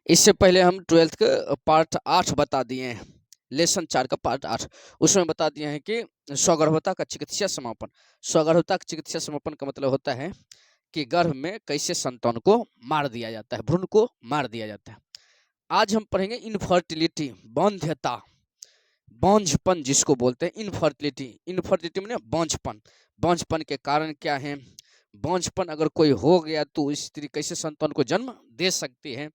इससे पहले हम 12th का पार्ट 8 बता दिए हैं, लेसन 4 का पार्ट 8। उसमें बता दिए हैं कि स्वगर्भता का चिकित्सा समापन। स्वगर्भता का चिकित्सा समापन का मतलब होता है कि गर्भ में कैसे संतान को मार दिया जाता है, भ्रूण को मार दिया जाता है। आज हम पढ़ेंगे इनफर्टिलिटी, बांध्यता, बांझपन जिसको बोलते हैं इनफर्टिलिटी। इनफर्टिलिटी माने बांझपन। बांझपन के कारण क्या है, बांझपन अगर कोई हो गया तो स्त्री कैसे संतान को जन्म दे सकती है,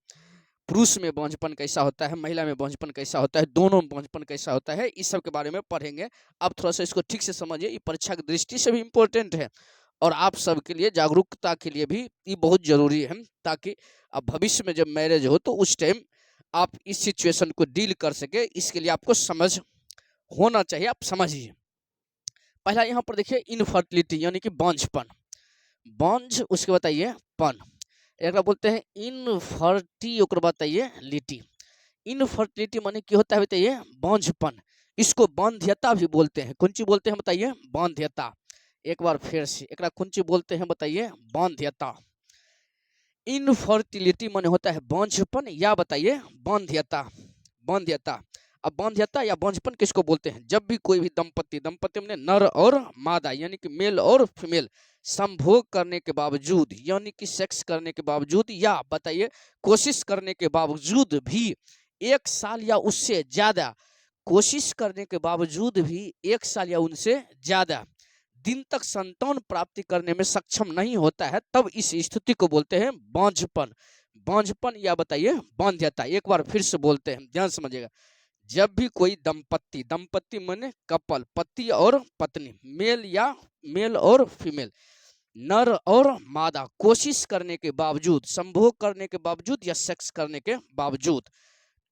पुरुष में बांझपन कैसा होता है, महिला में बांझपन कैसा होता है, दोनों में बांझपन कैसा होता है, इस सब के बारे में पढ़ेंगे। आप थोड़ा सा इसको ठीक से समझिए, ये परीक्षा की दृष्टि से भी इम्पोर्टेंट है और आप सबके लिए जागरूकता के लिए भी ये बहुत जरूरी है, ताकि अब भविष्य में जब मैरिज हो तो उस टाइम आप इस सिचुएशन को डील कर सके। इसके लिए आपको समझ होना चाहिए, आप समझिए। पहला यहाँ पर देखिए इनफर्टिलिटी यानी कि बांझपन। बांझ उसके बताइए पन, एक बोलते हैं इनफर्टी, ओकर बताइए लिटी। इनफर्टिलिटी माने की होता है बताइए बांझपन। इसको बांध्यता भी बोलते हैं। कौन चीज बोलते हैं बताइए, बांध्यता। एक बार फिर से एक कौन चीज बोलते हैं बताइए, बांध्यता। इनफर्टिलिटी माने होता है बांझपन या बताइए बांध्यता। बांध्यता। अब बांध्यता या बांझपन किसको बोलते हैं, जब भी कोई भी दंपति, दंपति में नर और मादा यानी कि मेल और फीमेल संभोग करने के बावजूद यानी कि सेक्स करने के बावजूद या बताइए कोशिश करने के बावजूद भी 1 साल या उससे ज्यादा, कोशिश करने के बावजूद भी 1 साल या उनसे ज्यादा दिन तक संतान प्राप्ति करने में सक्षम नहीं होता है, तब इस स्थिति को बोलते हैं बांझपन। बांझपन या बताइए बांध्यता। एक बार फिर से बोलते हैं, ध्यान समझिएगा। जब भी कोई दंपत्ति, दंपत्ति माने कपल, पति और पत्नी, मेल और फीमेल, नर और मादा कोशिश करने के बावजूद, संभोग करने के बावजूद या सेक्स करने के बावजूद,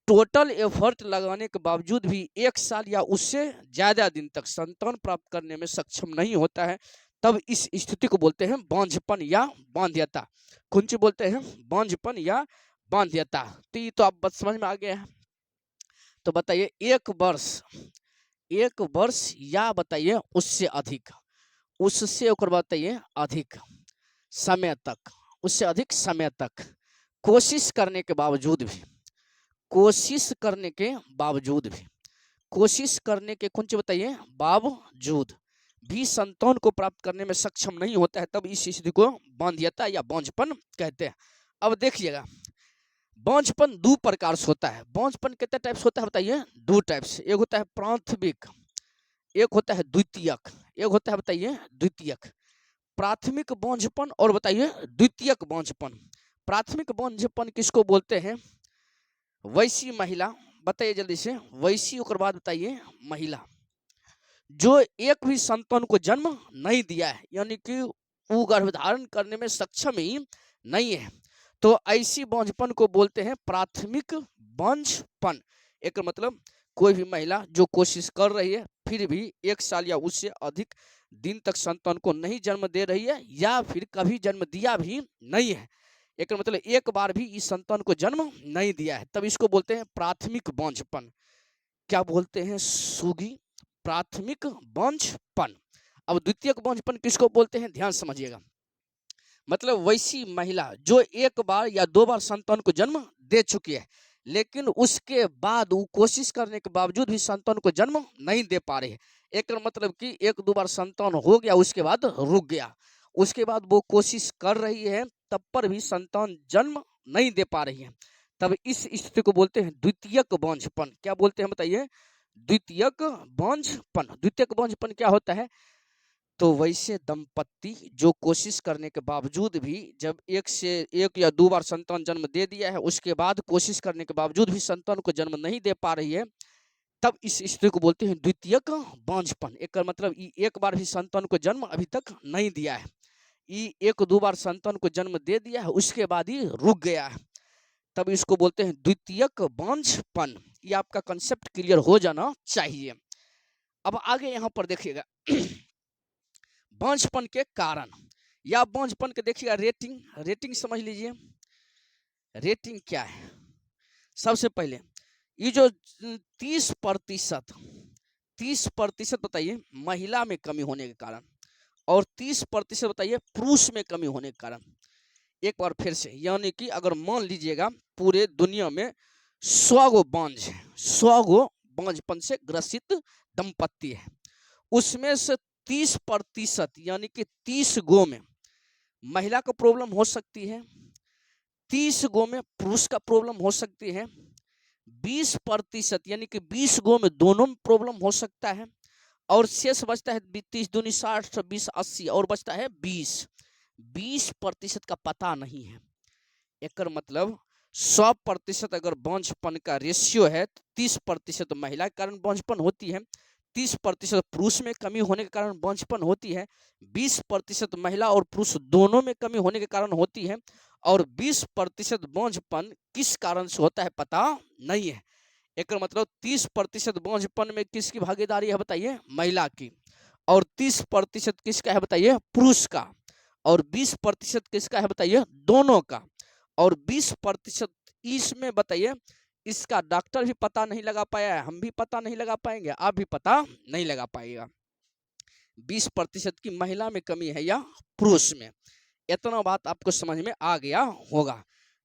टोटल एफर्ट लगाने के बावजूद भी 1 साल या उससे ज्यादा दिन तक संतान प्राप्त करने में सक्षम नहीं होता है, तब इस स्थिति को बोलते हैं बांझपन या बांध्यता। कौन सी बोलते हैं, बांझपन या बांध्यता। तो ये तो आप बस समझ में आ गया है। तो बताइए 1 वर्ष, 1 वर्ष या बताइए उससे अधिक, उससे ऊपर बताइए अधिक समय तक, उससे अधिक समय तक कोशिश करने के बावजूद भी, कोशिश करने के बावजूद भी, कोशिश करने के कुछ बताइए बावजूद भी संतान को प्राप्त करने में सक्षम नहीं होता है, तब इस स्थिति को बांध्यता या बांझपन कहते हैं। अब देखिएगा, बांझपन 2 प्रकार से होता है। बांझपन कितने टाइप्स होता है बताइए, 2 टाइप्स। एक होता है प्राथमिक, एक होता है द्वितीयक। एक होता है बताइए द्वितीयक, प्राथमिक बांझपन और बताइए द्वितीयक बांझपन। प्राथमिक बांझपन किसको बोलते हैं, वैसी महिला, बताइए जल्दी से, वैसी ओकर बाद बताइए महिला जो एक भी संतान को जन्म नहीं दिया है, यानी कि वो गर्भधारण करने में सक्षम ही नहीं है, तो ऐसी बांझपन को बोलते हैं प्राथमिक बांझपन। एक मतलब कोई भी महिला जो कोशिश कर रही है फिर भी 1 साल या उससे अधिक दिन तक संतान को नहीं जन्म दे रही है, या फिर कभी जन्म दिया भी नहीं है, एक मतलब एक बार भी इस संतान को जन्म नहीं दिया है, तब इसको बोलते हैं प्राथमिक बांझपन। क्या बोलते हैं सुगी, प्राथमिक बांझपन। अब द्वितीयक बांझपन किसको बोलते हैं, ध्यान समझिएगा। मतलब वैसी महिला जो 1 बार या 2 बार संतान को जन्म दे चुकी है, लेकिन उसके बाद वो कोशिश करने के बावजूद भी संतान को जन्म नहीं दे पा रही है। एक मतलब कि 1-2 बार संतान हो गया, उसके बाद रुक गया, उसके बाद वो कोशिश कर रही है तब पर भी संतान जन्म नहीं दे पा रही है, तब इस स्थिति को बोलते हैं द्वितीयक बांझपन। क्या बोलते हैं बताइए, द्वितीयक बांझपन। द्वितीयक बांझपन क्या होता है, तो वैसे दंपत्ति जो कोशिश करने के बावजूद भी, जब 1 या 2 बार संतान जन्म दे दिया है, उसके बाद कोशिश करने के बावजूद भी संतान को जन्म नहीं दे पा रही है, तब इस स्थिति को बोलते हैं द्वितीयक बांझपन। एक मतलब 1 बार भी संतान को जन्म अभी तक नहीं दिया है, 1-2 बार संतान को जन्म दे दिया है, उसके बाद ही रुक गया है, तब इसको बोलते हैं द्वितीयक बांझपन। ये आपका कंसेप्ट क्लियर हो जाना चाहिए। अब आगे यहाँ पर देखिएगा बांझपन के कारण या बांझपन के देखिएगा रेटिंग। रेटिंग समझ लीजिए, रेटिंग क्या है। सबसे पहले ये जो 30%, 30% बताइए महिला में कमी होने के कारण, और 30% बताइए पुरुष में कमी होने के कारण। एक बार फिर से, यानी कि अगर मान लीजिएगा पूरे दुनिया में 100 गो बांझ है, 100 गो बांझपन से ग्रसित दंपत्ति है, उसमें से 30% यानी कि 30 गो में महिला का प्रॉब्लम हो सकती है, 30 गो में पुरुष का प्रॉब्लम हो सकती है, 20% यानी कि 20 गो में दोनों में प्रॉब्लम हो सकता है, और शेष बचता है 30 दूनी 60 20 80 और बचता है 20% का पता नहीं है। एक मतलब 100% अगर बांझपन का रेशियो है तो 30% महिला के कारण बांझपन होती है, 30% पुरुष में कमी होने के कारण बांझपन होती है, 20% महिला और पुरुष दोनों में कमी होने के कारण होती है, और 20% बांझपन किस कारण से होता है पता नहीं है। एक मतलब 30% बांझपन में किसकी भागीदारी है बताइए, महिला की, और 30% किसका है बताइए, पुरुष का, और 20% किसका है बताइए, दोनों का, और 20% इसमें बताइए इसका डॉक्टर भी पता नहीं लगा पाया है, हम भी पता नहीं लगा पाएंगे, आप भी पता नहीं लगा पाएगा 20% की महिला में कमी है या पुरुष में। इतना बात आपको समझ में आ गया होगा।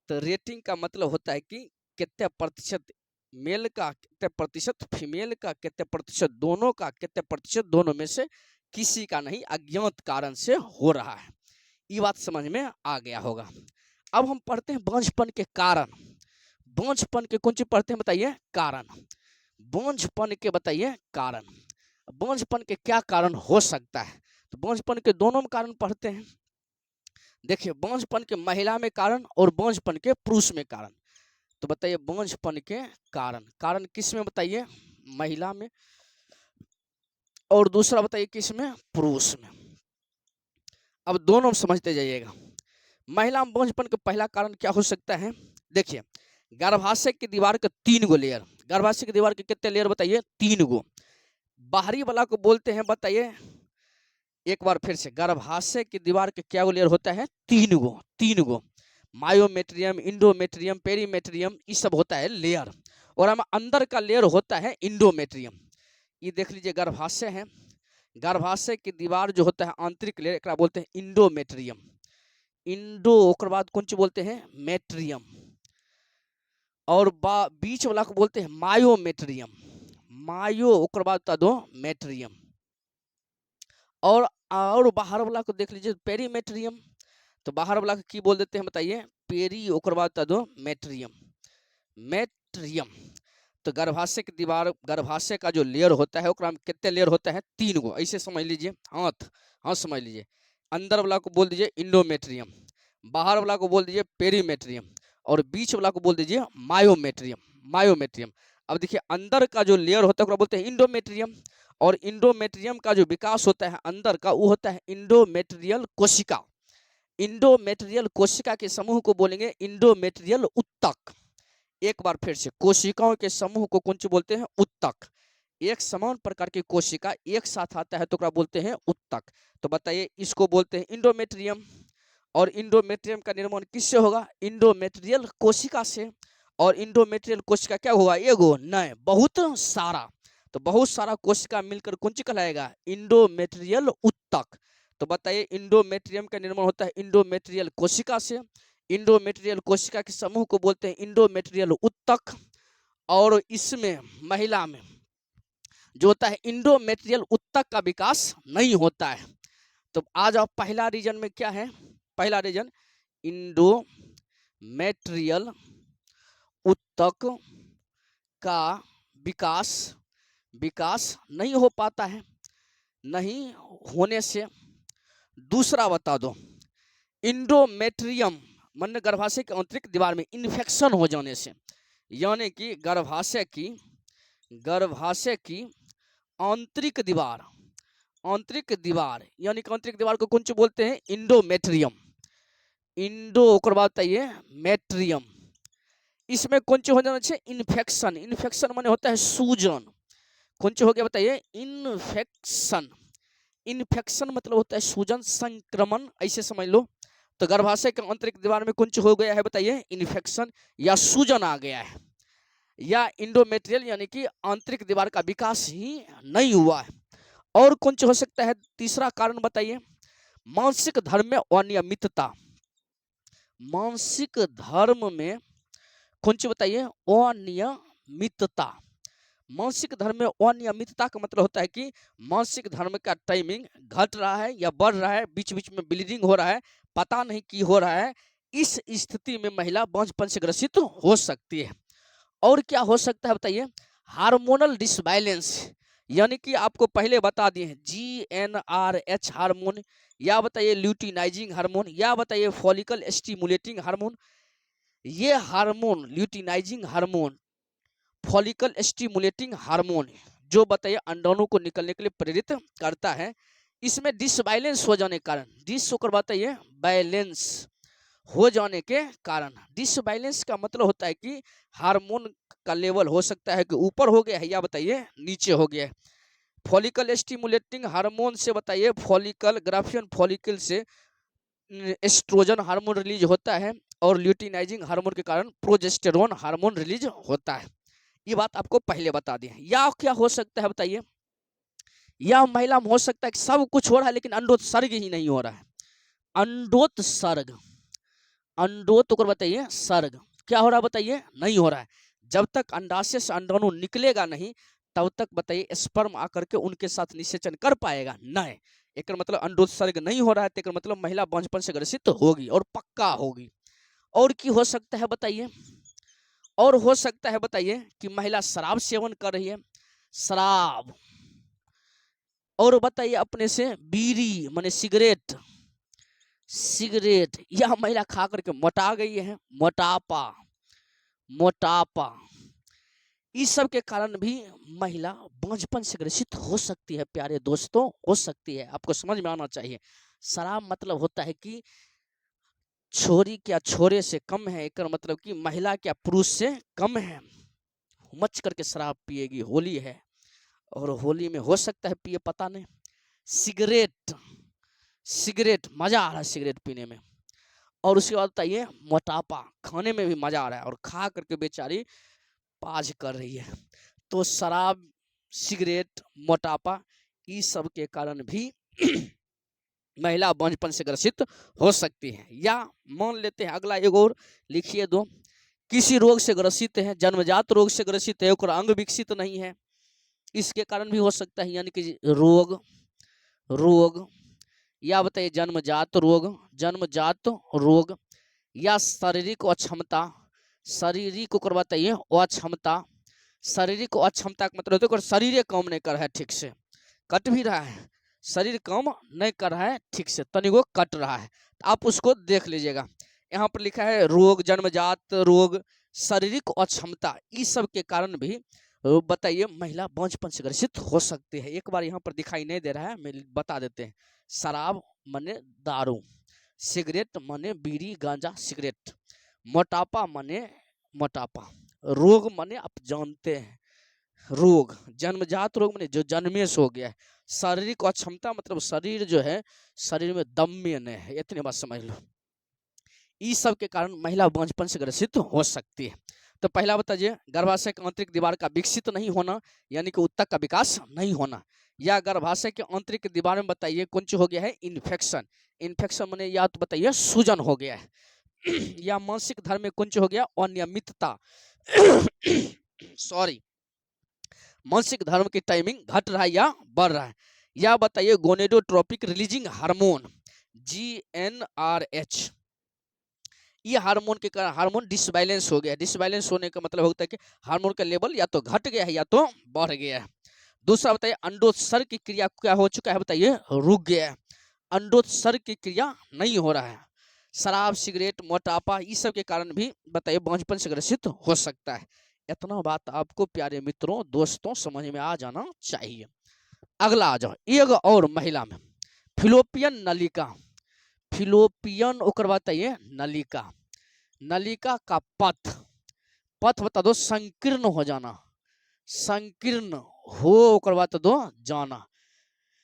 तो रेटिंग का मतलब होता है कि कितने प्रतिशत मेल का, कितने प्रतिशत फीमेल का, कितने प्रतिशत दोनों का, कितने प्रतिशत दोनों में से किसी का नहीं अज्ञात कारण से हो रहा है। ये बात समझ में आ गया होगा। अब हम पढ़ते हैं बांझपन के कारण। बांझपन के कौन चीज पढ़ते हैं बताइए, कारण। बांझपन के बताइए कारण, बांझपन के क्या कारण हो सकता है, तो बांझपन के दोनों में कारण पढ़ते हैं। देखिए बांझपन के महिला में कारण और बांझपन के पुरुष में कारण। तो बताइए बांझपन के कारण, कारण किस में बताइए, महिला में, और दूसरा बताइए किस में, पुरुष में। अब दोनों समझते जाइएगा। महिला में बांझपन का पहला कारण क्या हो सकता है, देखिए गर्भाशय की दीवार के 3 गो लेयर, गर्भाशय की दीवार के कितने लेयर बताइए, 3 गो। बाहरी वाला को बोलते हैं बताइए, एक बार फिर से, गर्भाशय की दीवार के क्या लेयर होता है, 3 गो, 3 गो। मायोमेट्रियम, इंडोमेट्रियम, पेरीमेट्रियम, ये सब होता है लेयर, और हम अंदर का लेयर होता है इंडोमेट्रियम। ये देख लीजिए गर्भाशय है, गर्भाशय की दीवार जो होता है आंतरिक लेयर, एक बोलते हैं इंडोमेट्रियम, इंडो ओकर बाद कौन सी बोलते हैं, मेट्रियम, और बीच वाला को बोलते हैं मायोमेट्रियम, मायो ओकर बाद बता दो मेट्रियम, और बाहर वाला को देख लीजिए पेरीमेट्रियम। तो बाहर वाला को की बोल देते हैं बताइए, पेरी ओकर बाद बता दो मेट्रियम, मेट्रियम। तो गर्भाशय की दीवार, गर्भाशय का जो लेयर होता है ओकरा में कितने लेयर होता है, 3 गो, ऐसे समझ लीजिए, हाथ समझ लीजिए। अंदर वाला को बोल दीजिए इंडोमेट्रियम, बाहर वाला को बोल दीजिए पेरीमेट्रियम, और बीच वाला को बोल दीजिए मायोमेट्रियम, मायोमेट्रियम। अब देखिए अंदर का जो लेयर होता है उसको बोलते हैं इंडोमेट्रियम, और इंडोमेट्रियम का जो विकास होता है अंदर का वो होता है इंडोमेट्रियल कोशिका। इंडोमेट्रियल कोशिका के समूह को बोलेंगे इंडोमेट्रियल उत्तक। एक बार फिर से, कोशिकाओं के समूह को कौन सी बोलते हैं, उत्तक। एक समान प्रकार की कोशिका एक साथ आता है तो क्या बोलते हैं, उत्तक। तो बताइए इसको बोलते हैं इंडोमेट्रियम, और इंडोमेट्रियम का निर्माण किससे होगा, इंडोमेट्रियल कोशिका से। और इंडोमेट्रियल कोशिका क्या होगा, एगो नहीं, बहुत सारा। तो बहुत सारा कोशिका मिलकर कौन सी कहलाएगा, इंडोमेट्रियल उत्तक। तो बताइए इंडोमेट्रियम का निर्माण होता है इंडोमेट्रियल कोशिका से, इंडोमेट्रियल कोशिका के समूह को बोलते हैं इंडोमेट्रियल उत्तक। और इसमें महिला में जो होता है इंडोमेट्रियल उत्तक का विकास नहीं होता है। तो आज आप पहला रीजन में क्या है, पहला रीजन इंडोमेट्रियल उत्तक का विकास नहीं हो पाता है, नहीं होने से। दूसरा बता दो, इंडोमेट्रियम मन गर्भाशय के आंतरिक दीवार में इन्फेक्शन हो जाने से, यानी कि गर्भाशय की आंतरिक दीवार, आंतरिक दीवार यानी कि आंतरिक दीवार को कौन सी बोलते हैं, इंडोमेट्रियम, इंडो ओकर बाद बताइए मेट्रियम। इसमें कौन सी हो जाना चाहिए, इन्फेक्शन, इन्फेक्शन माने होता है सूजन, कौन सी हो गया बताइए, इन्फेक्शन। इन्फेक्शन मतलब होता है सूजन, संक्रमण, ऐसे समझ लो। तो गर्भाशय के आंतरिक दीवार में कुछ हो गया है बताइए, इन्फेक्शन या सूजन आ गया है, या इंडोमेट्रियल यानी कि आंतरिक दीवार का विकास ही नहीं हुआ है। और कौन हो सकता है तीसरा कारण बताइए, मानसिक धर्म में अनियमितता, मानसिक धर्म में कौन सी बताइए, अनियमितता। मानसिक धर्म में अनियमितता का मतलब होता है कि मानसिक धर्म का टाइमिंग घट रहा है या बढ़ रहा है, बीच बीच में ब्लीडिंग हो रहा है, पता नहीं की हो रहा है। इस स्थिति में महिला बांझपन से ग्रसित हो सकती है। और क्या हो सकता है बताइए, हार्मोनल डिसबैलेंस, यानी कि आपको पहले बता दिए हैं GnRH हार्मोन, या बताइए ल्यूटिनाइजिंग हार्मोन, या बताइए फॉलिकल स्टिमुलेटिंग हार्मोन। ये hormone luteinizing hormone, follicle stimulating hormone, जो बताइए अंडाणु को निकलने के लिए प्रेरित करता है। इसमें डिसबैलेंस हो जाने के कारण, डिस होकर बताइए बैलेंस हो जाने के कारण, डिसबैलेंस का मतलब होता है कि हार्मोन का लेवल हो सकता है कि ऊपर हो गया है या बताइए नीचे हो गया है। फॉलिकल स्टिमुलेटिंग हार्मोन से बताइए फॉलिकल ग्राफियन फॉलिकल से एस्ट्रोजन हार्मोन रिलीज होता है, और ल्यूटिनाइजिंग हार्मोन के कारण प्रोजेस्टेरोन हार्मोन रिलीज होता है। ये बात आपको पहले बता दें। या क्या हो सकता है बताइए, या महिला में हो सकता है कि सब कुछ हो रहा है लेकिन अंडोत्सर्ग ही नहीं हो रहा है। अंडोत्सर्ग, अंडोत को बताइए सर्ग, क्या हो रहा है बताइए, नहीं हो रहा है। जब तक अंडाशय से अंडाणु निकलेगा नहीं तब तक बताइए स्पर्म आकर के उनके साथ निषेचन कर पाएगा नहीं। एक मतलब अंडोत्सर्ग नहीं हो रहा है, तो मतलब महिला बांझपन से ग्रसित होगी और पक्का होगी। और की हो सकता है बताइए, और हो सकता है बताइए कि महिला शराब सेवन कर रही है, शराब, और बताइए अपने से बीड़ी माने सिगरेट, सिगरेट, यह महिला खा करके मोटा गई है, मोटापा, मोटापा, इस सब के कारण भी महिला बांझपन से ग्रसित हो सकती है। प्यारे दोस्तों, हो सकती है, आपको समझ में आना चाहिए। शराब मतलब होता है कि छोरी क्या छोरे से कम है, एक मतलब कि महिला क्या पुरुष से कम है। मच करके शराब पिएगी, होली है और होली में हो सकता है पिए, पता नहीं। सिगरेट, सिगरेट मजा आ रहा है सिगरेट पीने में। और उसके बाद बताइए मोटापा, खाने में भी मजा आ रहा है और खा करके बेचारी पाज कर रही है। तो शराब, सिगरेट, मोटापा, इस सब के कारण भी महिला बांझपन से ग्रसित हो सकती है। या मान लेते हैं अगला एक और लिखिए दो, किसी रोग से ग्रसित है, जन्मजात रोग से ग्रसित है, और अंग विकसित नहीं है, इसके कारण भी हो सकता है। यानी कि रोग, रोग, या बताइए जन्मजात रोग, जन्मजात रोग, या शारीरिक अक्षमता, शारीरिक को बताइए अक्षमता, शारीरिक अक्षमता का मतलब होता है शरीर काम नहीं कर रहा है ठीक से, कट भी रहा है, शरीर काम नहीं कर रहा है ठीक से, तनिको कट रहा है, तो आप उसको देख लीजिएगा। यहाँ पर लिखा है रोग, जन्मजात रोग, शारीरिक अक्षमता, इस सब के कारण भी बताइए महिला बांझपन से ग्रसित हो सकती है। एक बार यहाँ पर दिखाई नहीं दे रहा है, मैं बता देते हैं। शराब माने दारू, सिगरेट माने बीड़ी गांजा सिगरेट, मोटापा माने मोटापा, रोग माने आप जानते हैं रोग, जन्मजात रोग माने जो जन्मे से हो गया है, शारीरिक अक्षमता मतलब शरीर जो है, शरीर में दम में नहीं है, इतनी बात समझ लो। इस सब के कारण महिला बांझपन से ग्रसित हो सकती है। तो पहला बताइए, गर्भाशय के आंतरिक दीवार का विकसित नहीं होना, यानी कि उत्तक का विकास नहीं होना, या गर्भाशय के आंतरिक दीवार में बताइए कौन सी हो गया है, इन्फेक्शन, इन्फेक्शन माने या तो बताइए सूजन हो गया है, या मानसिक धर्म में कौन सी हो गया, अनियमितता, सॉरी, मानसिक धर्म की टाइमिंग घट रहा है या बढ़ रहा है, या बताइए गोनेडोट्रोपिक रिलीजिंग हार्मोन GnRH, ये हार्मोन के कारण हार्मोन डिसबैलेंस हो गया। डिसबैलेंस होने का मतलब होता है कि हार्मोन का लेवल या तो घट गया है या तो बढ़ गया है। दूसरा बताइए अंडोत्सर्ग की क्रिया क्या हो चुका है बताइए, रुक गया है, अंडोत्सर्ग की क्रिया नहीं हो रहा है। शराब, सिगरेट, मोटापा, इस सब के कारण भी बताइए बांझपन से ग्रसित हो सकता है। इतना बात आपको प्यारे मित्रों दोस्तों समझ में आ जाना चाहिए। अगला आ जाओ, एक और महिला में फिलोपियन नलिका, फिलोपियन ओकर बताइए नलिका, नलिका का पथ, पथ बता दो संकीर्ण हो जाना, संकीर्ण हो ओकर बता दो जाना।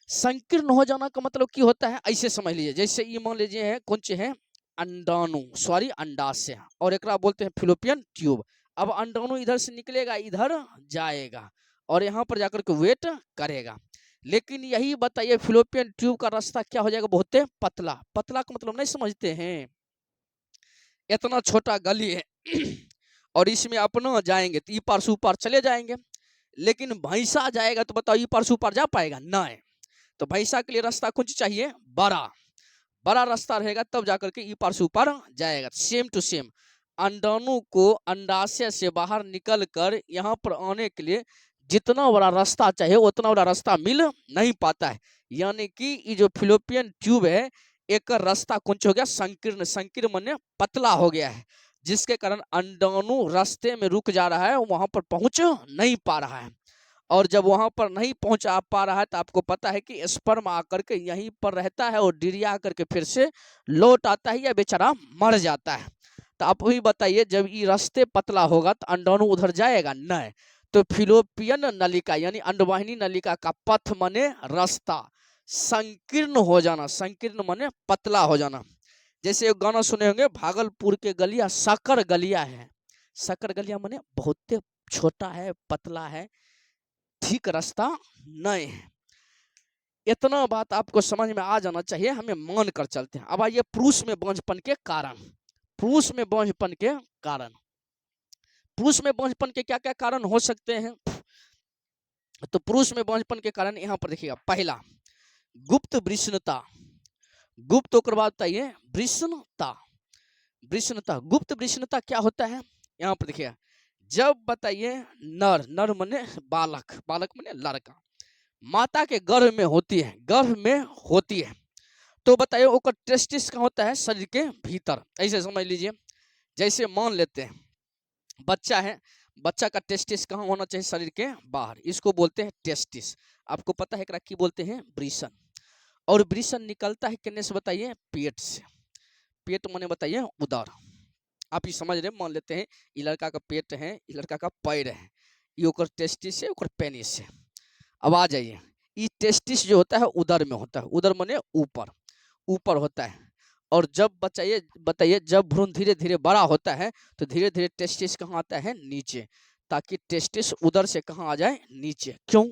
संकीर्ण हो जाना का मतलब की होता है, ऐसे समझ लीजिए, जैसे ये मान लीजिए है कौन सी है, अंडाणु, सॉरी अंडाशय, और एक बोलते हैं फिलोपियन ट्यूब। अब अंडाणु इधर से निकलेगा इधर जाएगा और यहाँ पर जाकर के वेट करेगा, लेकिन यही बताइए फिलोपियन ट्यूब का रास्ता क्या हो जाएगा, बहुत पतला, पतला का मतलब नहीं समझते हैं, इतना छोटा गली है और इसमें अपना जाएंगे तो ई पार से ऊपर चले जाएंगे, लेकिन भैंसा जाएगा तो बताओ ई पार से ऊपर जा पाएगा? नहीं। तो भैंसा के लिए रास्ता कुछ चाहिए बड़ा, बड़ा रास्ता रहेगा तब जाकर के ई पार से ऊपर जाएगा। सेम टू सेम अंडाणु को अंडाशय से बाहर निकल कर यहाँ पर आने के लिए जितना बड़ा रास्ता चाहिए उतना बड़ा रास्ता मिल नहीं पाता है, यानी कि ये जो फिलोपियन ट्यूब है एक रास्ता कुछ हो गया संकीर्ण, संकीर्ण माने पतला हो गया है, जिसके कारण अंडाणु रास्ते में रुक जा रहा है, वहां पर पहुंच नहीं पा रहा है। और जब वहां पर नहीं पहुंचा पा रहा है तो आपको पता है कि स्पर्म आकर के यहीं पर रहता है और डिरिया आकर के फिर से लौट आता है या बेचारा मर जाता है। तो आप भी बताइए जब ये रास्ते पतला होगा तो अंडाणु उधर जाएगा? नहीं। तो फिलोपियन नलिका यानी अंडवाहिनी नलिका का पथ माने रास्ता संकीर्ण हो जाना, संकीर्ण माने पतला हो जाना। जैसे एक गाना सुने होंगे, भागलपुर के गलिया साकर गलिया है। साकर गलिया माने बहुत छोटा है, पतला है, ठीक रास्ता नहीं है। इतना बात आपको समझ में आ जाना चाहिए, हमें मान कर चलते हैं। अब आइए पुरुष में बांझपन के कारण। पुरुष में बांझपन के कारण, पुरुष में बांझपन के क्या क्या कारण हो सकते हैं? तो पुरुष में बांझपन के कारण यहाँ पर देखिएगा, पहला गुप्त वृषणता। गुप्त होकर बात बताइए वृषणता। वृषणता, गुप्त वृषणता क्या होता है? यहाँ पर देखिए, जब बताइए नर, नर माने बालक, बालक माने लड़का, माता के गर्भ में होती है, गर्भ में होती है, तो बताइए वो टेस्टिस कहाँ होता है? शरीर के भीतर। ऐसे समझ लीजिए, जैसे मान लेते हैं बच्चा है, बच्चा का टेस्टिस कहाँ होना चाहिए? शरीर के बाहर, इसको बोलते हैं टेस्टिस। आपको पता है क्या बोलते हैं? वृषण। और वृषण निकलता है किन्ने से बताइए? पेट से। पेट माने बताइए उदर। आप ये समझ रहे, मान लेते हैं ये लड़का का पेट है, ये लड़का का पैर है, ये ओकर टेस्टिस है, ओकर पेनिस है। अब आ जाइए, ये टेस्टिस जो होता है उदर में होता है, उदर माने ऊपर, ऊपर होता है। और जब बताइए जब भ्रूण धीरे धीरे बड़ा होता है तो धीरे धीरे टेस्टिस कहाँ आता है? नीचे, ताकि टेस्टिस उदर से कहाँ आ जाए? नीचे। क्यों?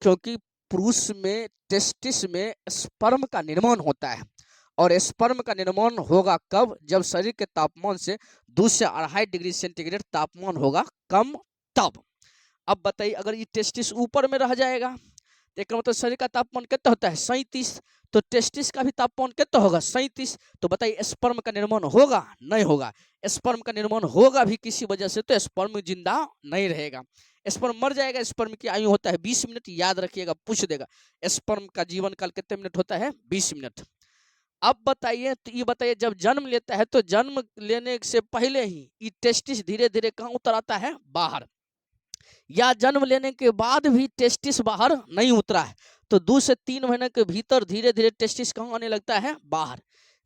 क्योंकि पुरुष में टेस्टिस में स्पर्म का निर्माण होता है, और स्पर्म का निर्माण होगा कब? जब शरीर के तापमान से 2 से 2.5 डिग्री सेंटीग्रेड तापमान होगा कम, तब। अब बताइए अगर ये टेस्टिस ऊपर में रह जाएगा तो एक मतलब शरीर का तापमान कितना होता है? 37। तो टेस्टिस का भी तापमान कितना होगा? 37। तो बताइए स्पर्म का निर्माण होगा? नहीं होगा। स्पर्म का निर्माण होगा भी किसी वजह से तो स्पर्म जिंदा नहीं रहेगा, स्पर्म मर जाएगा। स्पर्म की आयु होता है 20 मिनट, याद रखिएगा, पूछ देगा स्पर्म का जीवन काल कितने मिनट होता है? 20 मिनट। अब बताइए, तो ये बताइए जब जन्म लेता है तो जन्म लेने से पहले ही ये टेस्टिस धीरे धीरे कहाँ उतर आता है? बाहर। या जन्म लेने के बाद भी टेस्टिस बाहर नहीं उतरा है तो 2 से 3 महीने के भीतर धीरे धीरे टेस्टिस कहाँ आने लगता है? बाहर।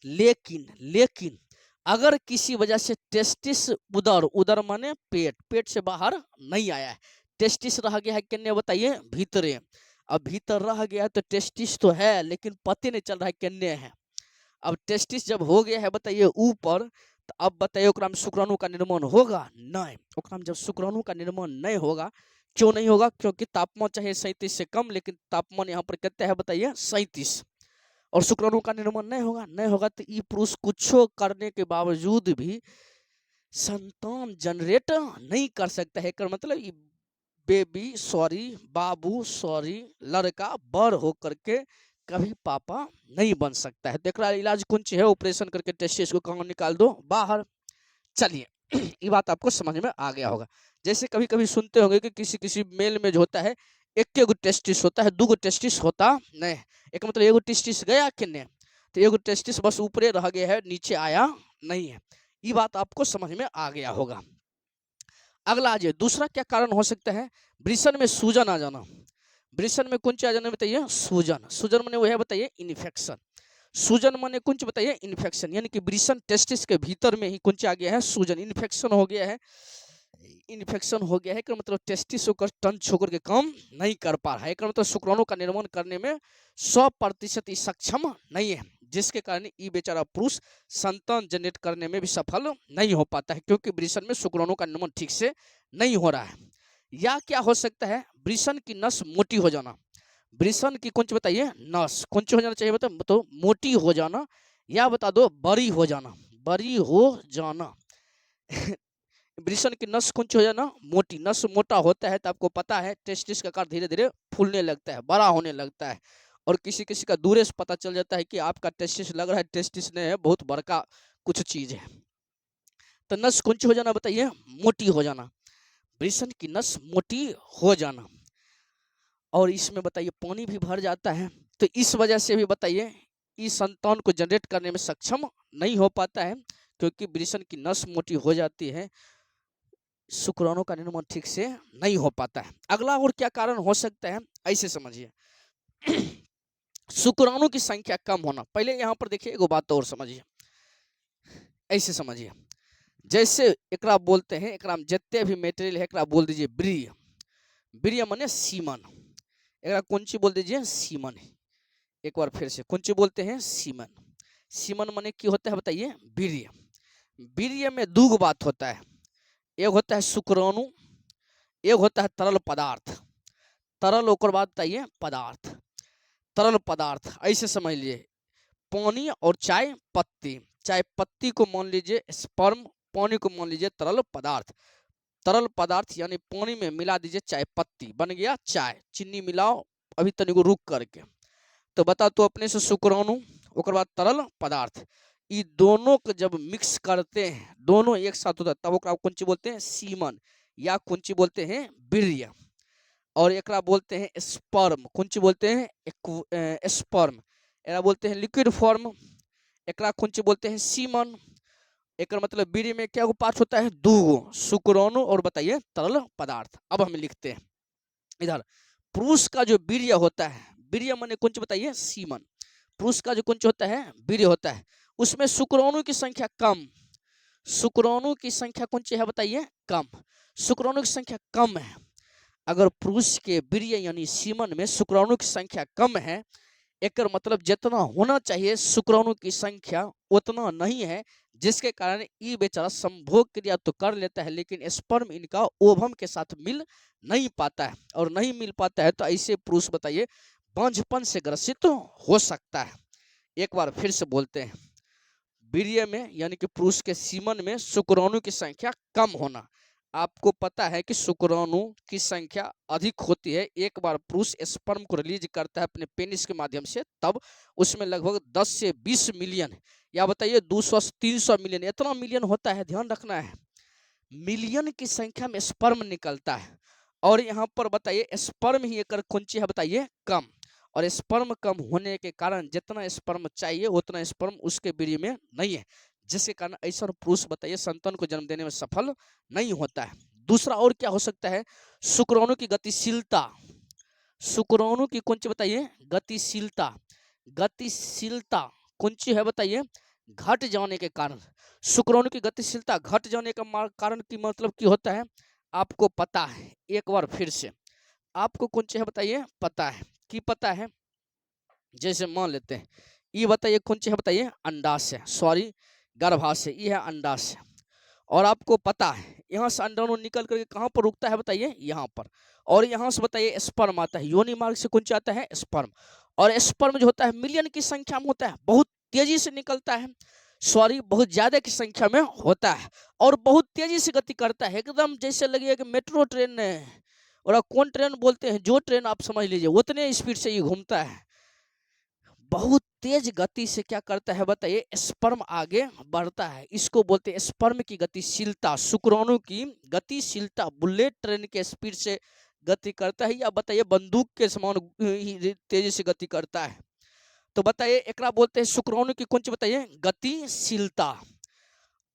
लेकिन अगर किसी वजह से टेस्टिस उदर, उदर माने पेट, पेट से बाहर नहीं आया है, टेस्टिस रह गया है किन्ने बताइए? भीतरे। अब भीतर रह गया है तो टेस्टिस तो है लेकिन पता नहीं चल रहा है किन्ने है। अब टेस्टिस जब हो गया है बताइए ऊपर, तो अब बताइए ओकरा में शुक्राणु का निर्माण होगा? नहीं। ओकरा में जब शुक्राणु का निर्माण नहीं होगा, क्यों नहीं होगा? क्योंकि तापमान चाहे 37 से कम, लेकिन तापमान यहाँ पर कितना है बताइए? 37। और शुक्राणु का निर्माण नहीं होगा, नहीं होगा तो ये पुरुष कुछ करने के बावजूद भी संतान जनरेट नहीं कर सकता है। कर मतलब ये बेबी सॉरी, बाबू सॉरी, लड़का बड़ होकर के कभी पापा नहीं बन सकता है। तो एक इलाज कुछ है, ऑपरेशन करके टेस्टिस को कहाँ निकाल दो? बाहर। चलिए ये बात आपको समझ में आ गया होगा। जैसे कभी कभी सुनते होंगे कि किसी किसी मेल में जो होता है एक गो टेस्टिस होता है, 2 गो टेस्टिस होता नहीं। एक मतलब एगो टेस्टिस गया किन्ने, तो एगो टेस्टिस बस ऊपरे रह गया है, नीचे आया नहीं है। ये बात आपको समझ में आ गया होगा। अगला आ जाए, दूसरा क्या कारण हो सकता है? वृषण में सूजन आ जाना। वृषण में कुंच आ जाना बताइए? सूजन। सूजन माने वह है बताइए? इन्फेक्शन। सूजन माने कुंच बताइए? इन्फेक्शन। यानी कि वृषण टेस्टिस के भीतर में ही कुंच आ गया है, सूजन, इन्फेक्शन हो गया है। इन्फेक्शन हो गया है कि मतलब टेस्टिस होकर टंच होकर के काम नहीं कर पा रहा है, मतलब शुक्राणु का निर्माण करने में 100% सक्षम नहीं है, जिसके कारण ये बेचारा पुरुष संतान जनरेट करने में भी सफल नहीं हो पाता है, क्योंकि वृषण में शुक्राणु का निर्माण ठीक से नहीं हो रहा है। या क्या हो सकता है? वृषण की नस मोटी हो जाना। वृषण की कुंच बताइए? नस कुंच हो जाना चाहिए, बताओ तो मोटी हो जाना, या बता दो बड़ी हो जाना। बड़ी हो जाना। वृषण की नस कुंच हो जाना, मोटी। नस मोटा होता है तो आपको पता है टेस्टिस का आकार धीरे धीरे फूलने लगता है, बड़ा होने लगता है। और किसी किसी का दूरे से पता चल जाता है कि आपका टेस्टिस लग रहा है टेस्टिस नहीं है, बहुत बड़का कुछ चीज है। तो नस कुंच हो जाना बताइए, मोटी हो जाना। वृषण की नस मोटी हो जाना। और इसमें बताइए पानी भी भर जाता है, तो इस वजह से भी बताइए इस संतान को जनरेट करने में सक्षम नहीं हो पाता है, क्योंकि वृषण की नस मोटी हो जाती है, शुक्राणु का निर्माण ठीक से नहीं हो पाता है। अगला और क्या कारण हो सकता है, ऐसे समझिए। शुक्राणु की संख्या कम होना। पहले यहाँ पर देखिए एगो बात और समझिए, ऐसे समझिए। जैसे एकरा बोलते हैं, एकरा में जितने भी मेटेरियल है एकरा बोल दीजिए वीर्य। वीर्य माने सीमन। एकरा कौन ची बोल दीजिए, सीमन। एक बार फिर से कौन ची बोलते हैं, सीमन। सीमन माने की होता है बताइए, वीर्य। वीर्य में दो बात होता है, एक होता है शुक्राणु, एक होता है तरल पदार्थ। तरल ओकर बाद बताइए पदार्थ। तरल पदार्थ ऐसे समझ लीजिए, पानी और चाय पत्ती। चाय पत्ती को मान लीजिए स्पर्म, पानी को मान लीजिए तरल पदार्थ। तरल पदार्थ यानी पानी में मिला दीजिए चाय पत्ती, बन गया चाय। चीनी मिलाओ अभी तनिको रुक करके, तो बता तो अपने से शुक्राणु ओकर बाद तरल पदार्थ, ये दोनों को जब मिक्स करते हैं, दोनों एक साथ होता है, तब ओकरा कौन ची बोलते हैं, सीमन, या कौन ची बोलते हैं, वीर्य। और एकरा बोलते हैं स्पर्म। कौन ची बोलते हैं, स्पर्म। एकरा बोलते हैं लिक्विड फॉर्म। एकरा कौन ची बोलते हैं, सीमन। एक मतलब वीर्य में क्या पार्ट होता है, दो, शुक्राणु और बताइए तरल पदार्थ। अब हम लिखते हैं इधर, पुरुष का जो वीर्य होता है, वीर्य माने कौन ची बताइए, सीमन। पुरुष का जो कौन ची होता है, वीर्य होता है, उसमें शुक्राणु की संख्या कम। शुक्राणु की संख्या कौन सी है बताइए, कम। शुक्राणु की संख्या कम है। अगर पुरुष के वीर्य यानी सीमन में शुक्राणु की संख्या कम है, एक मतलब जितना होना चाहिए शुक्राणु की संख्या उतना नहीं है, जिसके कारण ये बेचारा संभोग क्रिया तो कर लेता है, लेकिन स्पर्म इनका ओवम के साथ मिल नहीं पाता है। और नहीं मिल पाता है तो ऐसे पुरुष बताइए बांझपन से ग्रसित हो सकता है। एक बार फिर से बोलते हैं, वीर्य में यानी कि पुरुष के सीमन में शुक्राणु की संख्या कम होना। आपको पता है कि शुक्राणु की संख्या अधिक होती है, एक बार पुरुष स्पर्म को रिलीज करता है अपने पेनिस के माध्यम से, तब उसमें लगभग 10 से 20 मिलियन या बताइए 200 से 300 मिलियन, इतना मिलियन होता है, ध्यान रखना है, मिलियन की संख्या में स्पर्म निकलता है। और यहाँ पर बताइए स्पर्म ही एक कुंची है बताइए, कम। और स्पर्म कम होने के कारण जितना स्पर्म चाहिए उतना स्पर्म उसके वीर्य में नहीं है, जिसके कारण ऐसा पुरुष बताइए संतान को जन्म देने में सफल नहीं होता है। दूसरा और क्या हो सकता है, शुक्राणु की गतिशीलता। शुक्राणु की कौन सी बताइए, गतिशीलता। गतिशीलता कौन सी है बताइए, घट जाने के कारण। शुक्राणु की गतिशीलता घट जाने का कारण की मतलब की होता है, आपको पता है, एक बार फिर से आपको कौन सी है बताइए, पता है कि पता है। जैसे मान लेते हैं, ये बताइए कौन सी है बताइए, अंडाशय, सॉरी गर्भाशय, ये है अंडाशय। और आपको पता है यहाँ से अंडाणु निकल करके कहाँ पर रुकता है बताइए, यहाँ पर। और यहाँ से बताइए स्पर्म आता है, योनि मार्ग से कौन सी आता है, स्पर्म। और स्पर्म जो होता है मिलियन की संख्या में होता है, बहुत तेजी से निकलता है, सॉरी बहुत ज्यादा की संख्या में होता है, और बहुत तेजी से गति करता है, एकदम जैसे लगेगा कि मेट्रो ट्रेन है। और कौन ट्रेन बोलते हैं, जो ट्रेन आप समझ लीजिए, उतने स्पीड से ये घूमता है, बहुत तेज गति से क्या करता है बताइए, स्पर्म आगे बढ़ता है। इसको बोलते हैं स्पर्म की गतिशीलता। शुक्राणु की गतिशीलता बुलेट ट्रेन के स्पीड से गति करता है, या बताइए बंदूक के समान तेजी से गति करता है। तो बताइए एकरा बोलते हैं शुक्राणु की कौन सी बताइए, गतिशीलता।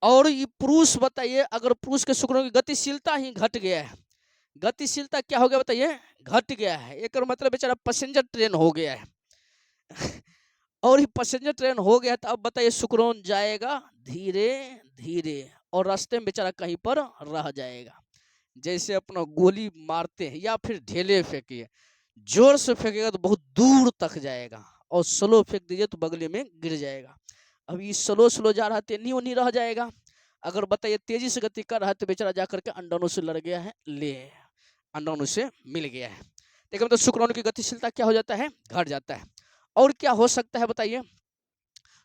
और ये पुरुष बताइए, अगर पुरुष के शुक्राणु की गतिशीलता ही घट गया है, गतिशीलता क्या हो गया बताइए, घट गया है, एक मतलब बेचारा पैसेंजर ट्रेन हो गया है। और ये पैसेंजर ट्रेन हो गया तो अब बताइए शुक्राणु जाएगा धीरे धीरे, और रास्ते में बेचारा कहीं पर रह जाएगा। जैसे अपना गोली मारते हैं या फिर ढेले फेंकिए, जोर से फेंकेगा तो बहुत दूर तक जाएगा, और स्लो फेंक दीजिए तो बगले में गिर जाएगा। अब ये स्लो स्लो जा रहा है, नहीं नहीं रह जाएगा। अगर बताइए तेजी से गति कर रहा है तो बेचारा जाकर के अंडाणु से लड़ गया है, ले अंडाणु से मिल गया है। देखिए मतलब शुक्राणु की गतिशीलता क्या हो जाता है, घट जाता है। और क्या हो सकता है बताइए,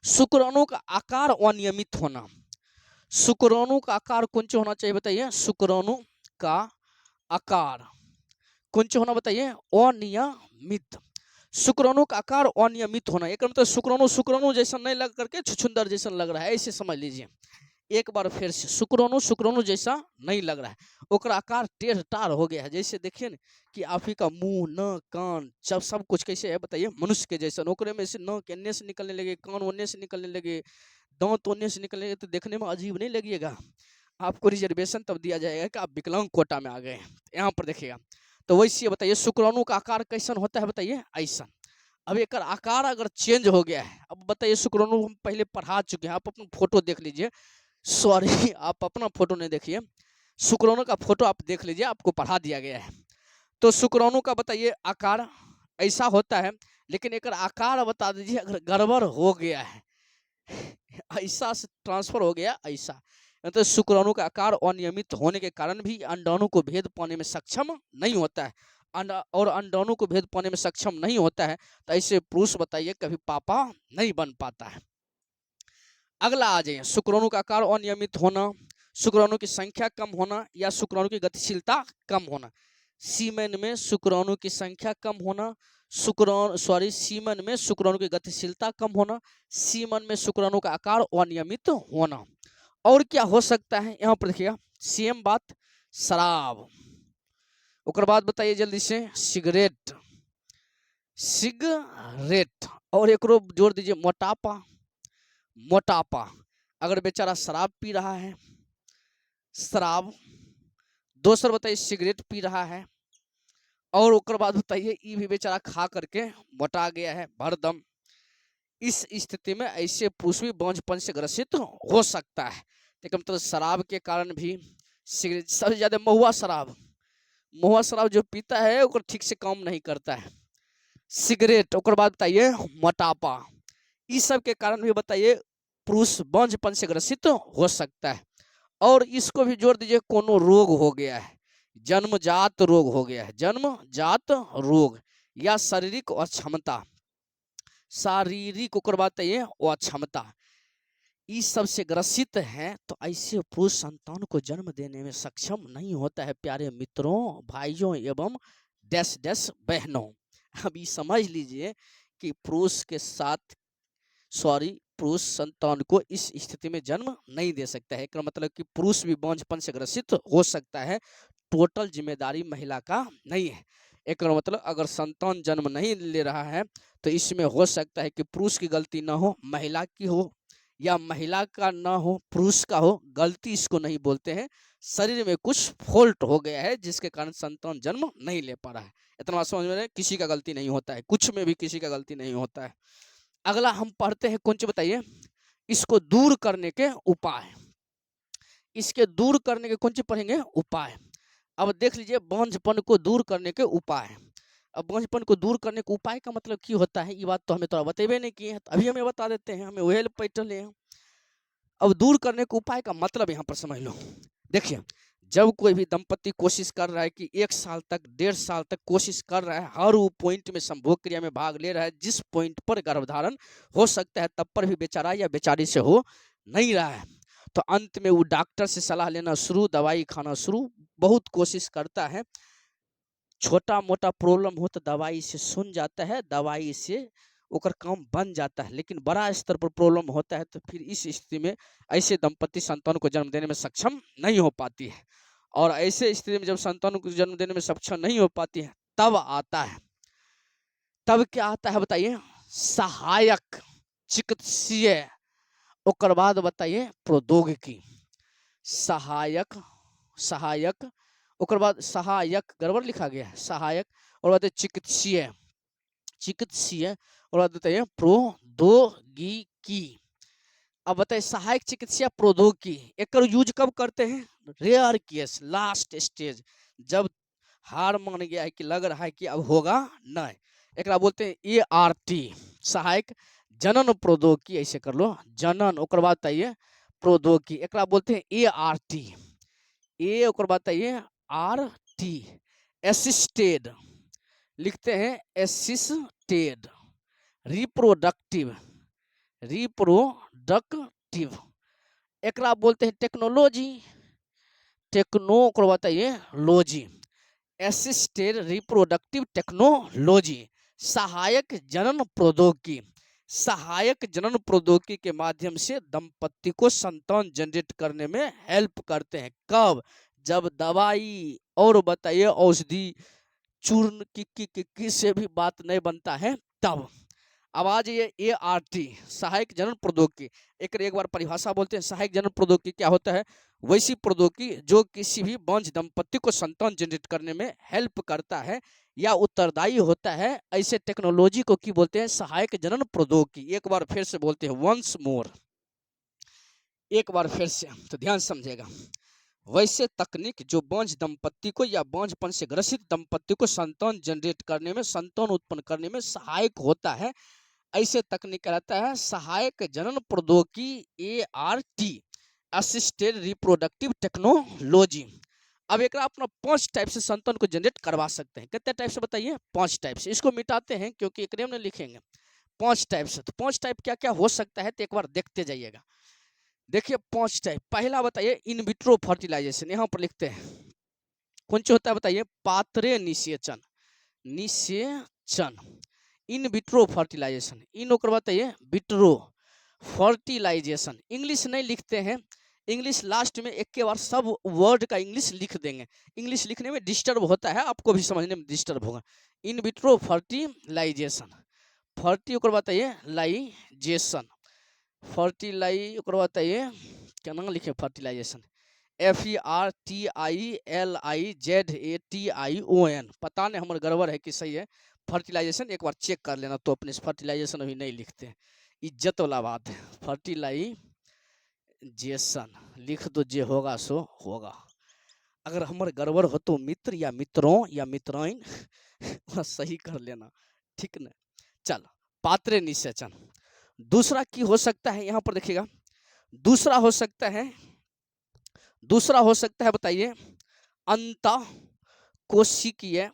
शुक्राणु का आकार अनियमित होना। शुक्राणु का आकार कौन सा होना चाहिए बताइए? शुक्राणु का आकार कौन सा होना बताइए? अनियमित। शुक्राणु का आकार अनियमित होना, एक मतलब शुक्राणु शुक्राणु जैसा नहीं लग करके छुछुंदर जैसा लग रहा है, ऐसे समझ लीजिए। एक बार फिर से, शुक्राणु शुक्राणु जैसा नहीं लग रहा है, ओकरा आकार टेढ़ टाढ़ हो गया है। जैसे देखिए ना कि आप ही का मुंह न कान सब कुछ कैसे है बताइए? मनुष्य के जैसा। ओकरे में से न एन्ने से निकलने लगे, कान ओन्ने से निकलने लगे, दांत ओन्ने से निकलने लगे, तो देखने में अजीब नहीं लगेगा? आपको रिजर्वेशन तब दिया जाएगा कि आप विकलांग कोटा में आ गए। यहाँ पर देखिएगा। तो वैसे बताइए शुक्राणु का आकार कैसन होता है बताइए? ऐसा। अब एक आकार अगर चेंज हो गया है, अब बताइए शुक्राणु हम पहले पढ़ा चुके हैं, आप अपना फोटो देख लीजिए। सॉरी, आप अपना फोटो नहीं देखिए, शुक्राणु का फोटो आप देख लीजिए, आपको पढ़ा दिया गया है। तो शुक्राणु का बताइए आकार ऐसा होता है, लेकिन एक आकार बता दीजिए अगर गड़बड़ हो गया है, ऐसा से ट्रांसफर हो गया ऐसा, तो शुक्राणु का आकार अनियमित होने के कारण भी अंडाणु को भेद पाने में सक्षम नहीं होता है, और अंडाणु को भेद पाने में सक्षम नहीं होता है, तो ऐसे पुरुष बताइए कभी पापा नहीं बन पाता है। अगला आ जाइए, शुक्राणु का आकार अनियमित होना, शुक्राणु की संख्या कम होना, या शुक्राणु की गतिशीलता कम होना। सीमेन में शुक्राणु की संख्या कम होना, सीमन में शुक्राणु की गतिशीलता कम होना, सीमन में शुक्राणु का आकार अनियमित होना। और क्या हो सकता है यहाँ पर देखिएगा, सेम बात शराब। उसके बाद बताइए जल्दी से, सिगरेट, और एक जोड़ दीजिए मोटापा। मोटापा, अगर बेचारा शराब पी रहा है, शराब, दूसरा बताइए सिगरेट पी रहा है, और उसके बाद बताइए ये भी बेचारा खा करके मोटा गया है भरदम, इस स्थिति में ऐसे पुरुष भी बांझपन से ग्रसित हो सकता है। लेकिन मतलब शराब के कारण भी, सिगरेट सबसे ज्यादा महुआ शराब जो पीता है वो ठीक से काम नहीं करता है। सिगरेट, उसके बाद बताइए मोटापा, इस सब के कारण भी बताइए पुरुष बांझपन से ग्रसित हो सकता है। और इसको भी जोड़ दीजिए, कोनो रोग हो गया है, जन्मजात रोग हो गया है, जन्मजात रोग, या शारीरिक अक्षमता, शारीरिक बताइए अक्षमता, इस सब से ग्रसित है, तो ऐसे पुरुष संतान को जन्म देने में सक्षम नहीं होता है। प्यारे मित्रों, भाइयों एवं डैश डैश बहनों, अभी समझ लीजिए कि पुरुष के साथ पुरुष संतान को इस स्थिति में जन्म नहीं दे सकता है। इसका मतलब कि पुरुष भी बांझपन से ग्रसित हो सकता है, टोटल जिम्मेदारी महिला का नहीं है। एक मतलब अगर संतान जन्म नहीं ले रहा है तो इसमें हो सकता है कि पुरुष की गलती ना हो, महिला की हो, या महिला का ना हो पुरुष का हो। गलती इसको नहीं बोलते हैं, शरीर में कुछ फॉल्ट हो गया है जिसके कारण संतान जन्म नहीं ले पा रहा है। इतना समझ में रहे, किसी का गलती नहीं होता है, कुछ में भी किसी का गलती नहीं होता है। अगला हम पढ़ते हैं, कौन सी बताइए? इसको दूर करने के उपाय। इसके दूर करने के कौन सी पढ़ेंगे? उपाय। अब देख लीजिए बांझपन को दूर करने के उपाय। अब बांझपन को दूर करने के उपाय का मतलब क्या होता है, ये बात तो हमें थोड़ा बतेबे नहीं किए, तो अभी हमें बता देते हैं, हमें वही पैटर्न ले। अब दूर करने के उपाय का मतलब यहाँ पर समझ लो। देखिए, जब कोई भी दंपति कोशिश कर रहा है कि 1 साल तक 1.5 साल तक कोशिश कर रहा है, हर वो पॉइंट में संभोग क्रिया में भाग ले रहा है, जिस पॉइंट पर गर्भधारण हो सकता है तब पर भी बेचारा या बेचारी से हो नहीं रहा है, तो अंत में वो डॉक्टर से सलाह लेना शुरू, दवाई खाना शुरू, बहुत कोशिश करता है। छोटा मोटा प्रॉब्लम हो तो दवाई से सुन जाता है, दवाई से ओकर काम बन जाता है, लेकिन बड़ा स्तर पर प्रॉब्लम होता है तो फिर इस स्थिति में ऐसे दंपति संतान को जन्म देने में सक्षम नहीं हो पाती है। और ऐसे स्थिति में जब संतान को जन्म देने में सक्षम नहीं हो पाती है, तब आता है, तब क्या आता है बताइए? सहायक चिकित्सीय, और बाद बताइए प्रौद्योगिकी। सहायक, और बाद सहायक गड़बड़ लिखा गया है, सहायक, और बताइए चिकित्सीय, और बाद बताइए प्रौद्योगिकी। अब बताइए सहायक चिकित्सा प्रौद्योगिकी, एक यूज कब करते हैं? रेयर केस, लास्ट स्टेज, जब हार मान गया है कि लग रहा है कि अब होगा नहीं, एक बोलते हैं ART, सहायक जनन प्रौद्योगिकी, ऐसे कर लो जनन, और बाद बताइए प्रौद्योगिकी, एक बोलते हैं ART, और बाद बताइए RT, असिस्टेड, लिखते हैं असिस्टेड रिप्रोडक्टिव रिप्रोडक्टिव, एकरा बोलते हैं टेक्नोलॉजी, टेक्नो को बताइए लॉजी, असिस्टेड रिप्रोडक्टिव टेक्नोलॉजी, सहायक जनन प्रौद्योगिकी, सहायक जनन प्रौद्योगिकी के माध्यम से दंपति को संतान जनरेट करने में हेल्प करते हैं। कब? जब दवाई और बताइए औषधि चूर्ण की से भी बात नहीं बनता है तब। अब आज ये ART सहायक जनन प्रौद्योगिकी, एक बार परिभाषा बोलते हैं। सहायक जनन प्रौद्योगिकी क्या होता है? वैसी प्रौद्योगिकी जो किसी भी बांझ दंपति को संतान जनरेट करने में हेल्प करता है या उत्तरदायी होता है, ऐसे टेक्नोलॉजी को की बोलते हैं? सहायक जनन प्रौद्योगिकी। एक बार फिर से बोलते हैं, वंस मोर, एक बार फिर से, तो ध्यान समझेगा। वैसे तकनीक जो बांझ दंपति को या बांझपन से ग्रसित दंपति को संतान जनरेट करने में, संतान उत्पन्न करने में सहायक होता है, ऐसे तकनीक कहलाता है सहायक जनन प्रौद्योगिकी, ART, असिस्टेड रिप्रोडक्टिव टेक्नोलॉजी। अब एक अपना 5 टाइप से संतान को जनरेट करवा सकते हैं। कितने टाइप से बताइए? 5 टाइप से। इसको मिटाते हैं क्योंकि एक में लिखेंगे 5 टाइप से। तो 5 टाइप क्या क्या हो सकता है तो एक बार देखते जाइएगा। देखिए 5 टाइप। पहला बताइए इन विट्रो फर्टिलाइजेशन, यहाँ पर लिखते हैं कौन सी होता है बताइए? पात्रे निषेचन, निषेचन, इन विट्रो फर्टिलाइजेशन। इन ओकर बताइए विट्रो फर्टिलाइजेशन। इंग्लिश नहीं लिखते हैं, इंग्लिश लास्ट में एक के बार सब वर्ड का इंग्लिश लिख देंगे। इंग्लिश लिखने में डिस्टर्ब होता है, आपको भी समझने में डिस्टर्ब होगा। इन विट्रो फर्टिलाइजेशन, फर्टी ओकर बताइए लाइजेशन, फर्टिलाई ओकर बताइए क्या नाम लिखे? Fertilization, FERTILIZATION। पता नहीं हमारे गड़बड़ है कि सही है। फर्टिलाइजेशन एक बार चेक कर लेना तो अपने। फर्टिलाइजेशन अभी नहीं लिखते हैं, इज्जत वाला बात है। फर्टिलाइजेशन लिख दो, जे होगा सो होगा। अगर हमारे गड़बड़ हो तो मित्र या मित्रों या मित्राइन सही कर लेना, ठीक ना? चलो, पात्रे निषेचन। दूसरा की हो सकता है, यहाँ पर देखिएगा, दूसरा हो सकता है बताइए अंत कोशिकीय,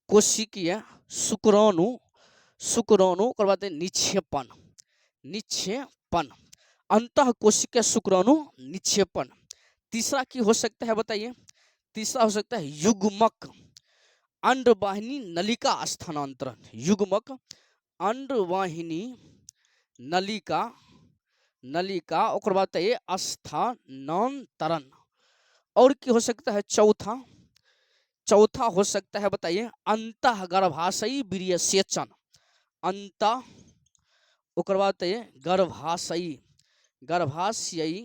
कोशिकीय शुक्राणु, शुक्राणु कर बात है निक्षेपण, निक्षेपण, अंत कोशिकीय शुक्राणु निक्षेपण। तीसरा की हो सकता है बताइए? तीसरा हो सकता है युग्मक अंडवाहिनी नलिका स्थानांतरण, युग्मक अंडवाहिनी नलिका, नलिका ओकर बाद ये स्थानांतरण। और की हो सकता है? चौथा, चौथा हो सकता है बताइए अंतः गर्भाशयी वीर्य सेचन, अंत ओकर बाद ये गर्भाशयी, गर्भाशयी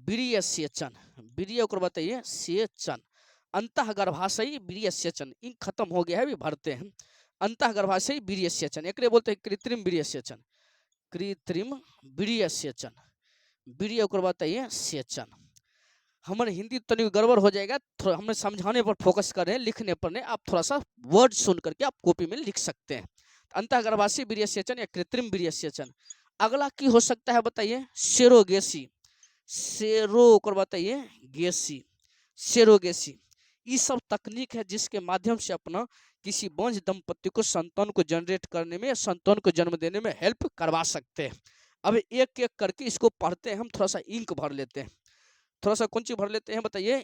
वीर्य सेचन, वीर्य ओकर बाद ये सेचन, अंतः गर्भाशयी वीर्य सेचन। इन खत्म हो गया है, अभी भरते हैं। अंतः गर्भाशयी वीर्य सेचन एक बोलते हैं कृत्रिम वीर्य सेचन, कृत्रिम वीर्य सेचन, वीर्य ओकर बाद ये सेचन। हमारे हिंदी तनिक गड़बड़ हो जाएगा, थोड़ा हमें समझाने पर फोकस कर रहे हैं, लिखने पर नहीं। आप थोड़ा सा वर्ड सुन करके आप कॉपी में लिख सकते हैं। अंतः गर्भाशयी वीर्य सेचन या कृत्रिम वीर्य सेचन। अगला की हो सकता है बताइए? सेरोगेसी, सेरो ओकर बताइए गेसी, सेरोगेसी। ये सब तकनीक है जिसके माध्यम से अपना किसी बांझ दंपति को संतान को जनरेट करने में, संतान को जन्म देने में हेल्प करवा सकते हैं। अब एक एक करके इसको पढ़ते हैं हम। थोड़ा सा इंक भर लेते हैं, थोड़ा सा कौन चीज भर लेते हैं बताइए?